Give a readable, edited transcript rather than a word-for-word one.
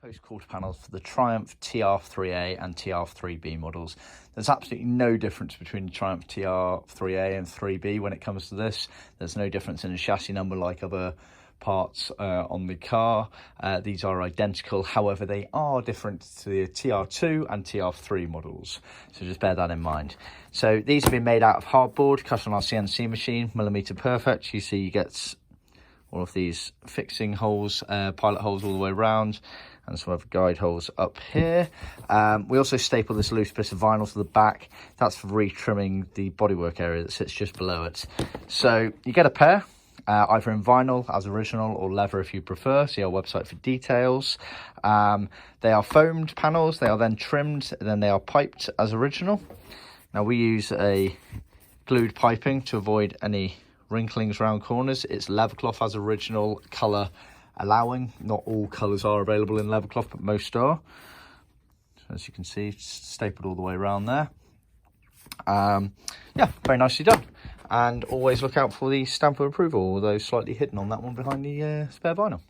Post quarter panels for the Triumph TR3A and TR3B models. There's absolutely no difference between the Triumph TR3A and 3B when it comes to this. There's no difference in the chassis number like other parts on the car. These are identical, however they are different to the TR2 and TR3 models, so just bear that in mind. So these have been made out of hardboard, cut on our CNC machine, millimetre perfect. You see you get all of these fixing holes, pilot holes all the way around, and some other guide holes up here. We also staple this loose bit of vinyl to the back. That's for retrimming the bodywork area that sits just below it. So you get a pair, either in vinyl as original or leather if you prefer. See our website for details. They are foamed panels. They are then trimmed, and then they are piped as original. Now we use a glued piping to avoid any wrinklings around corners. It's Leathercloth as original, colour allowing. Not all colours are available in Leathercloth, but most are. So as you can see, it's stapled all the way around there. Yeah, very nicely done. And always look out for the stamp of approval, although slightly hidden on that one behind the spare vinyl.